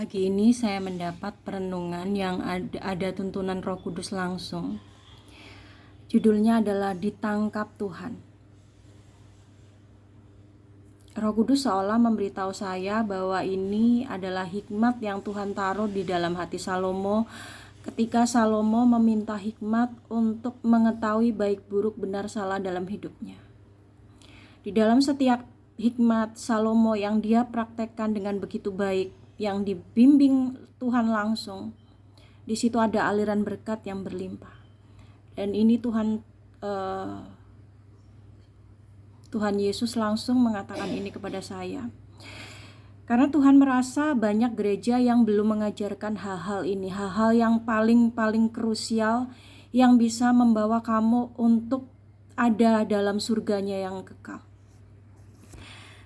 Pagi ini saya mendapat perenungan yang ada tuntunan Roh Kudus langsung. Judulnya adalah Ditangkap Tuhan. Roh Kudus seolah memberitahu saya bahwa ini adalah hikmat yang Tuhan taruh di dalam hati Salomo ketika Salomo meminta hikmat untuk mengetahui baik buruk benar salah dalam hidupnya. Di dalam setiap hikmat Salomo yang dia praktekkan dengan begitu baik, yang dibimbing Tuhan langsung, di situ ada aliran berkat yang berlimpah. Dan ini Tuhan Yesus langsung mengatakan ini kepada saya. Karena Tuhan merasa banyak gereja yang belum mengajarkan hal-hal ini, hal-hal yang paling krusial yang bisa membawa kamu untuk ada dalam surganya yang kekal.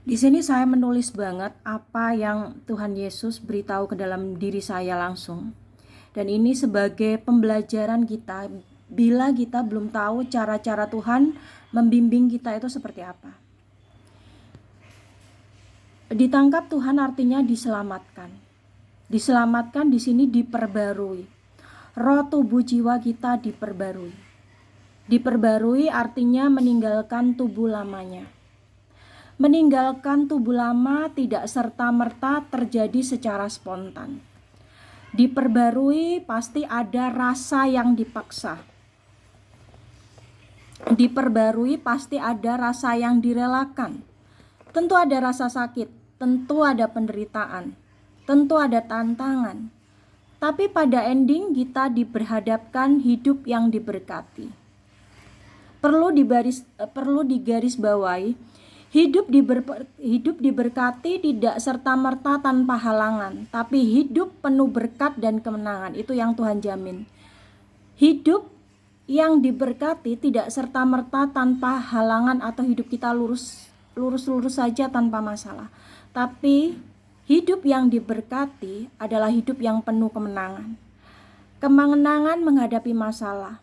Di sini saya menulis banget apa yang Tuhan Yesus beritahu ke dalam diri saya langsung. Dan ini sebagai pembelajaran kita bila kita belum tahu cara-cara Tuhan membimbing kita itu seperti apa. Ditangkap Tuhan artinya diselamatkan. Diselamatkan di sini diperbarui. Roh tubuh jiwa kita diperbarui. Diperbarui artinya meninggalkan tubuh lamanya. Meninggalkan tubuh lama tidak serta-merta terjadi secara spontan. Diperbarui pasti ada rasa yang dipaksa. Diperbarui pasti ada rasa yang direlakan. Tentu ada rasa sakit, tentu ada penderitaan, tentu ada tantangan. Tapi pada ending kita diperhadapkan hidup yang diberkati. Perlu digarisbawahi, hidup diberkati tidak serta-merta tanpa halangan, tapi hidup penuh berkat dan kemenangan. Itu yang Tuhan jamin. Hidup yang diberkati tidak serta-merta tanpa halangan atau hidup kita lurus saja tanpa masalah. Tapi hidup yang diberkati adalah hidup yang penuh kemenangan. Kemenangan menghadapi masalah.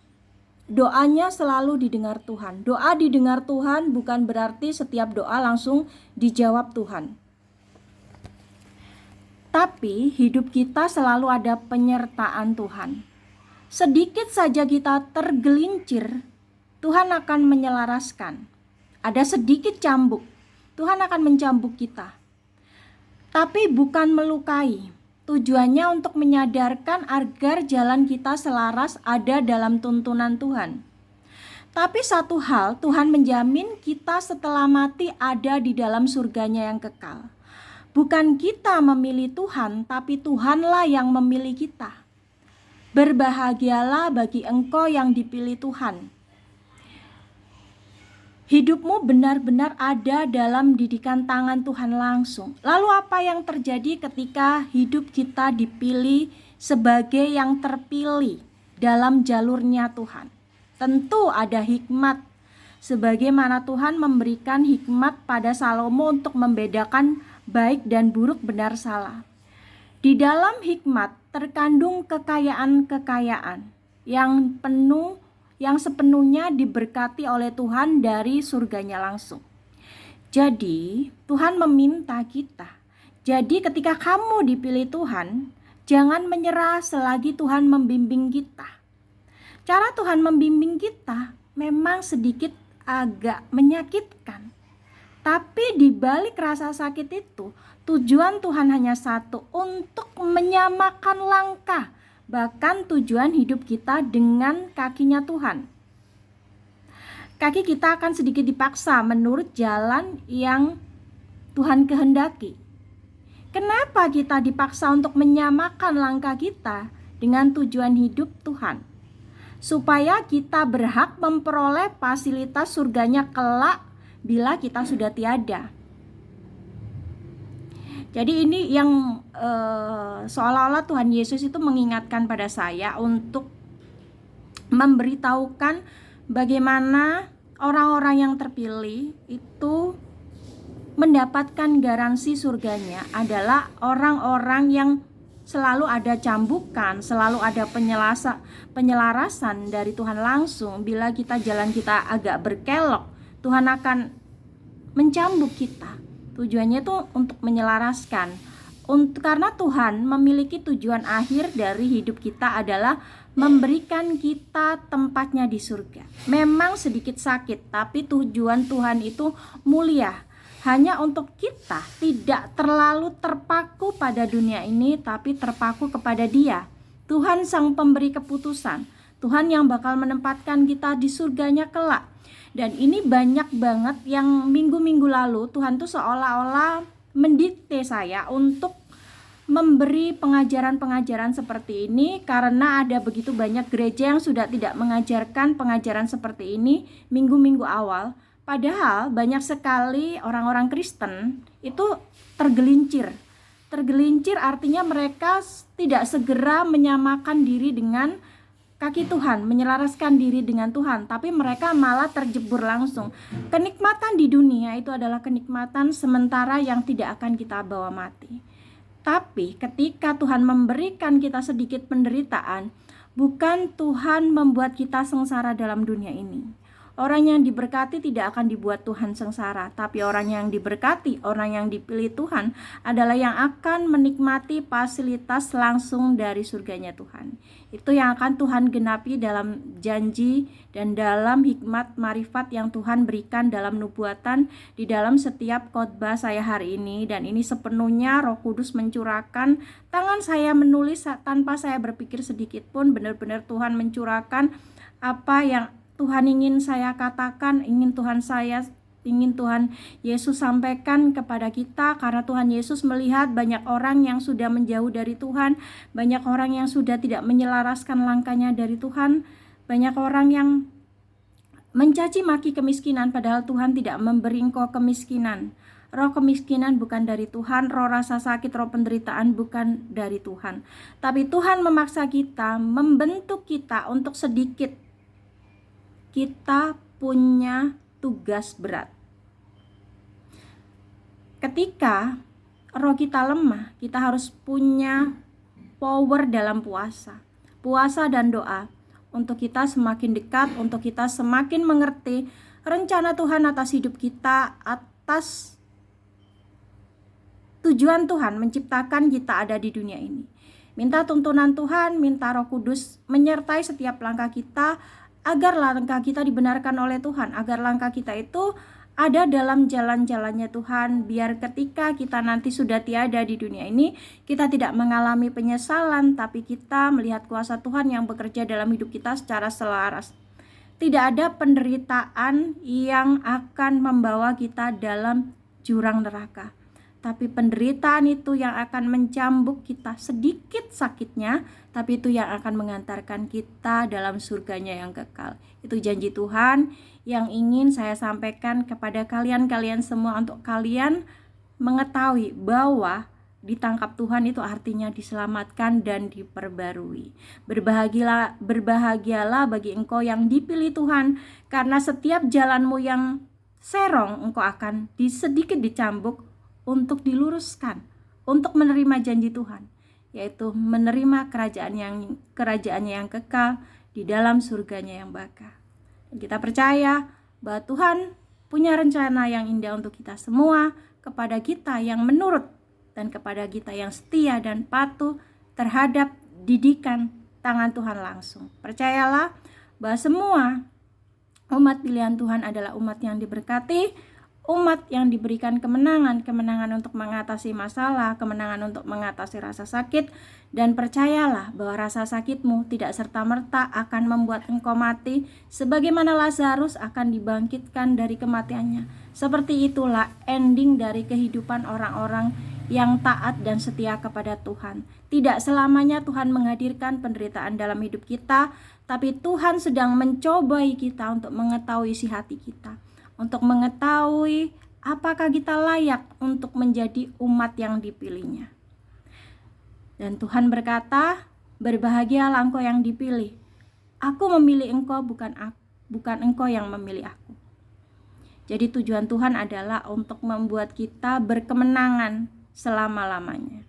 Doanya selalu didengar Tuhan. Doa didengar Tuhan bukan berarti setiap doa langsung dijawab Tuhan. Tapi hidup kita selalu ada penyertaan Tuhan. Sedikit saja kita tergelincir, Tuhan akan menyelaraskan. Ada sedikit cambuk, Tuhan akan mencambuk kita. Tapi bukan melukai. Tujuannya untuk menyadarkan agar jalan kita selaras ada dalam tuntunan Tuhan. Tapi satu hal, Tuhan menjamin kita setelah mati ada di dalam surganya yang kekal. Bukan kita memilih Tuhan, tapi Tuhanlah yang memilih kita. Berbahagialah bagi engkau yang dipilih Tuhan. Hidupmu benar-benar ada dalam didikan tangan Tuhan langsung. Lalu apa yang terjadi ketika hidup kita dipilih sebagai yang terpilih dalam jalurnya Tuhan? Tentu ada hikmat. Sebagaimana Tuhan memberikan hikmat pada Salomo untuk membedakan baik dan buruk, benar salah. Di dalam hikmat terkandung kekayaan-kekayaan yang sepenuhnya diberkati oleh Tuhan dari surganya langsung. Jadi Tuhan meminta kita. Jadi ketika kamu dipilih Tuhan, jangan menyerah selagi Tuhan membimbing kita. Cara Tuhan membimbing kita memang sedikit agak menyakitkan. Tapi di balik rasa sakit itu, tujuan Tuhan hanya satu, untuk menyamakan langkah. Bahkan tujuan hidup kita dengan kakinya Tuhan. Kaki kita akan sedikit dipaksa menurut jalan yang Tuhan kehendaki. Kenapa kita dipaksa untuk menyamakan langkah kita dengan tujuan hidup Tuhan? Supaya kita berhak memperoleh fasilitas surganya kelak bila kita sudah tiada. Jadi ini yang seolah-olah Tuhan Yesus itu mengingatkan pada saya untuk memberitahukan bagaimana orang-orang yang terpilih itu mendapatkan garansi surganya adalah orang-orang yang selalu ada cambukan, selalu ada penyelarasan dari Tuhan langsung. Bila jalan kita agak berkelok, Tuhan akan mencambuk kita. Tujuannya itu untuk menyelaraskan, Karena Tuhan memiliki tujuan akhir dari hidup kita adalah memberikan kita tempatnya di surga. Memang sedikit sakit, tapi tujuan Tuhan itu mulia. Hanya untuk kita tidak terlalu terpaku pada dunia ini, tapi terpaku kepada Dia. Tuhan sang pemberi keputusan, Tuhan yang bakal menempatkan kita di surganya kelak. Dan ini banyak banget yang minggu-minggu lalu Tuhan tuh seolah-olah mendikte saya untuk memberi pengajaran-pengajaran seperti ini, karena ada begitu banyak gereja yang sudah tidak mengajarkan pengajaran seperti ini minggu-minggu awal. Padahal banyak sekali orang-orang Kristen itu tergelincir. Tergelincir artinya mereka tidak segera menyamakan diri dengan kaki Tuhan, menyelaraskan diri dengan Tuhan, tapi mereka malah terjebur langsung. Kenikmatan di dunia itu adalah kenikmatan sementara yang tidak akan kita bawa mati. Tapi ketika Tuhan memberikan kita sedikit penderitaan, bukan Tuhan membuat kita sengsara dalam dunia ini. Orang yang diberkati tidak akan dibuat Tuhan sengsara, tapi orang yang diberkati, orang yang dipilih Tuhan adalah yang akan menikmati fasilitas langsung dari surganya Tuhan. Itu yang akan Tuhan genapi dalam janji dan dalam hikmat marifat yang Tuhan berikan dalam nubuatan di dalam setiap khotbah saya hari ini. Dan ini sepenuhnya Roh Kudus mencurahkan, tangan saya menulis tanpa saya berpikir sedikit pun, benar-benar Tuhan mencurahkan apa yang Tuhan ingin saya katakan, ingin Tuhan Yesus sampaikan kepada kita, karena Tuhan Yesus melihat banyak orang yang sudah menjauh dari Tuhan, banyak orang yang sudah tidak menyelaraskan langkahnya dari Tuhan, banyak orang yang mencaci maki kemiskinan, padahal Tuhan tidak memberi engkau kemiskinan. Roh kemiskinan bukan dari Tuhan, roh rasa sakit, roh penderitaan bukan dari Tuhan. Tapi Tuhan memaksa kita, membentuk kita untuk sedikit. Kita punya tugas berat. Ketika roh kita lemah, kita harus punya power dalam puasa dan doa, untuk kita semakin dekat, untuk kita semakin mengerti rencana Tuhan atas hidup kita, atas tujuan Tuhan menciptakan kita ada di dunia ini. Minta tuntunan Tuhan, minta Roh Kudus menyertai setiap langkah kita, agar langkah kita dibenarkan oleh Tuhan, agar langkah kita itu ada dalam jalan-jalannya Tuhan, biar ketika kita nanti sudah tiada di dunia ini, kita tidak mengalami penyesalan, tapi kita melihat kuasa Tuhan yang bekerja dalam hidup kita secara selaras. Tidak ada penderitaan yang akan membawa kita dalam jurang neraka, tapi penderitaan itu yang akan mencambuk kita, sedikit sakitnya, tapi itu yang akan mengantarkan kita dalam surganya yang kekal. Itu janji Tuhan yang ingin saya sampaikan kepada kalian semua, untuk kalian mengetahui bahwa ditangkap Tuhan itu artinya diselamatkan dan diperbarui. Berbahagialah bagi engkau yang dipilih Tuhan, karena setiap jalanmu yang serong, engkau akan sedikit dicambuk untuk diluruskan, untuk menerima janji Tuhan, yaitu menerima kerajaannya yang kekal di dalam surganya yang baka. Dan kita percaya bahwa Tuhan punya rencana yang indah untuk kita semua, kepada kita yang menurut dan kepada kita yang setia dan patuh terhadap didikan tangan Tuhan langsung. Percayalah bahwa semua umat pilihan Tuhan adalah umat yang diberkati, umat yang diberikan kemenangan untuk mengatasi masalah, kemenangan untuk mengatasi rasa sakit. Dan percayalah bahwa rasa sakitmu tidak serta-merta akan membuat engkau mati, sebagaimana Lazarus akan dibangkitkan dari kematiannya. Seperti itulah ending dari kehidupan orang-orang yang taat dan setia kepada Tuhan. Tidak selamanya Tuhan menghadirkan penderitaan dalam hidup kita, tapi Tuhan sedang mencobai kita untuk mengetahui isi hati kita, untuk mengetahui apakah kita layak untuk menjadi umat yang dipilihnya. Dan Tuhan berkata, berbahagialah engkau yang dipilih. Aku memilih engkau, bukan engkau yang memilih aku. Jadi tujuan Tuhan adalah untuk membuat kita berkemenangan selama-lamanya.